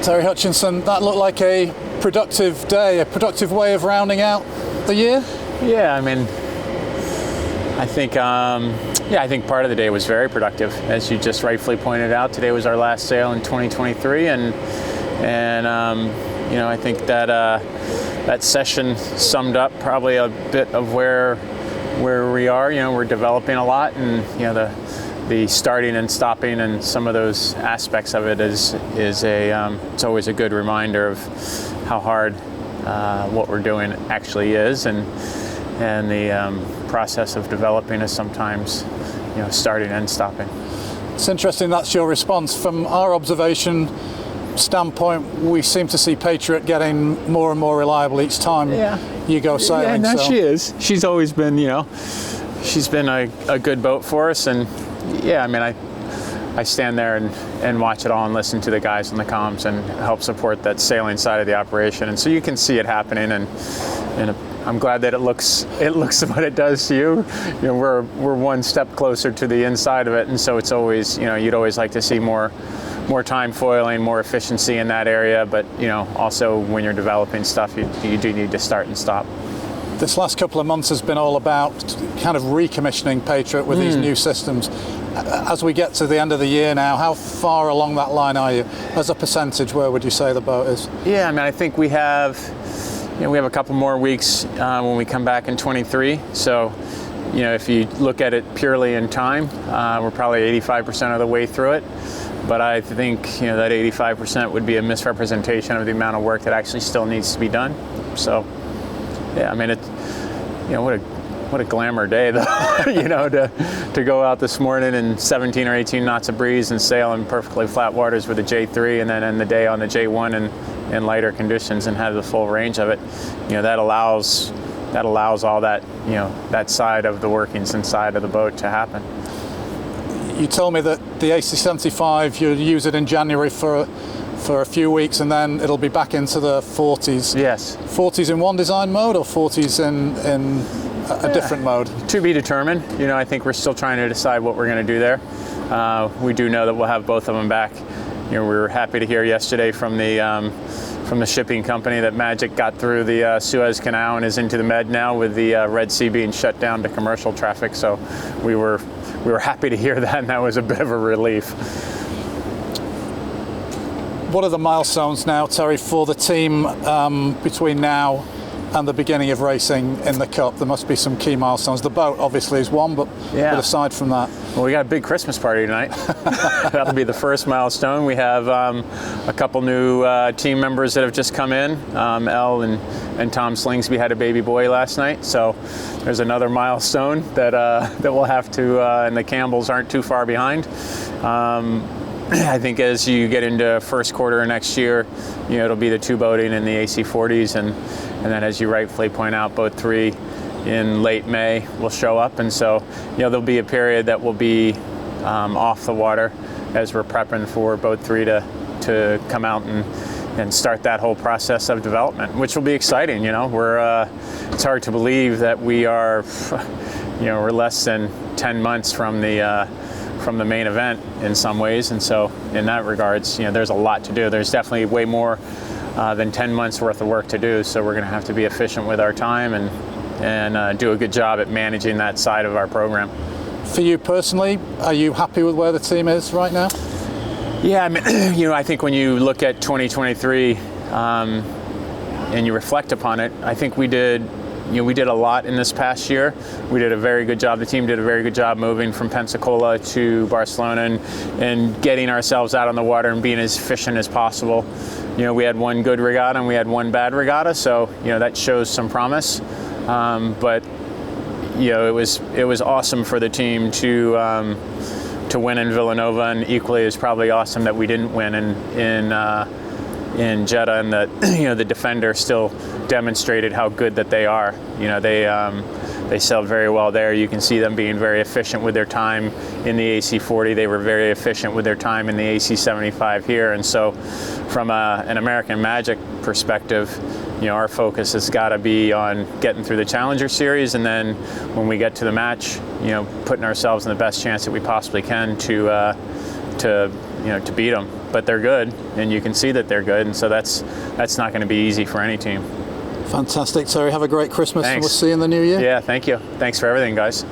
Terry Hutchinson, that looked like a productive day, a productive way of rounding out the year? Yeah, I mean, I think I think part of the day was very productive, as you just rightfully pointed out. Today was our last sail in 2023, and I think that that session summed up probably a bit of where we are. We're developing a lot, and the starting and stopping and some of those aspects of it is it's always a good reminder of how hard what we're doing actually is, and the process of developing is sometimes starting and stopping. It's interesting that's your response. From our observation standpoint, we seem to see Patriot getting more and more reliable each time you go sailing. Yeah, she is. She's always been, she's been a good boat for us, and I stand there and watch it all and listen to the guys on the comms and help support that sailing side of the operation, and so you can see it happening, and I'm glad that it looks what it does to you. We're one step closer to the inside of it, and so it's always, you'd always like to see more time foiling, more efficiency in that area, but also when you're developing stuff, you do need to start and stop. This last couple of months has been all about kind of recommissioning Patriot with these new systems. As we get to the end of the year now, how far along that line are you? As a percentage, where would you say the boat is? Yeah, I mean, I think we have a couple more weeks when we come back in 23. So, if you look at it purely in time, we're probably 85% of the way through it. But I think that 85% would be a misrepresentation of the amount of work that actually still needs to be done. So, yeah, I mean, what a glamour day though, to go out this morning in 17 or 18 knots of breeze and sail in perfectly flat waters with a J3, and then end the day on the J1 in lighter conditions and have the full range of it. That allows all that that side of the workings inside of the boat to happen. You told me that the AC75, you'll use it in January for a few weeks, and then it'll be back into the 40s. Yes. 40s in one design mode, or 40s in a different mode? To be determined. I think we're still trying to decide what we're going to do there. We do know that we'll have both of them back. We were happy to hear yesterday from the shipping company that Magic got through the Suez Canal and is into the Med now, with the Red Sea being shut down to commercial traffic. So we were happy to hear that, and that was a bit of a relief. What are the milestones now, Terry, for the team between now and the beginning of racing in the Cup? There must be some key milestones. The boat obviously is one, but aside from that. Well, we got a big Christmas party tonight. That'll be the first milestone. We have a couple new team members that have just come in. Elle and Tom Slingsby had a baby boy last night, so there's another milestone that we'll have to, and the Campbells aren't too far behind. I think as you get into first quarter of next year, it'll be the two boating in the AC40s, and then, as you rightfully point out, boat 3 in late May will show up, and so there'll be a period that will be off the water as we're prepping for boat 3 to come out and start that whole process of development, which will be exciting. It's hard to believe that we are, we're less than 10 months from the main event in some ways, and so in that regards, there's a lot to do. There's definitely way more than 10 months worth of work to do, so we're going to have to be efficient with our time and do a good job at managing that side of our program. For you personally, are you happy with where the team is right now? Yeah, I mean, I think when you look at 2023 and you reflect upon it, I think we did a lot in this past year. We did a very good job. The team did a very good job moving from Pensacola to Barcelona and getting ourselves out on the water and being as efficient as possible. We had one good regatta and we had one bad regatta, so that shows some promise. But it was awesome for the team to win in Villanova, and equally as probably awesome that we didn't win in Jeddah, and that the Defender still demonstrated how good that they are. They sailed very well there. You can see them being very efficient with their time in the AC40. They were very efficient with their time in the AC75 here, and so from an American Magic perspective, our focus has got to be on getting through the Challenger Series, and then when we get to the match, putting ourselves in the best chance that we possibly can to beat them. but they're good, and you can see that they're good, and so that's not going to be easy for any team. Fantastic, Terry. Have a great Christmas, Thanks. and we'll see you in the new year. Yeah, thank you. Thanks for everything, guys.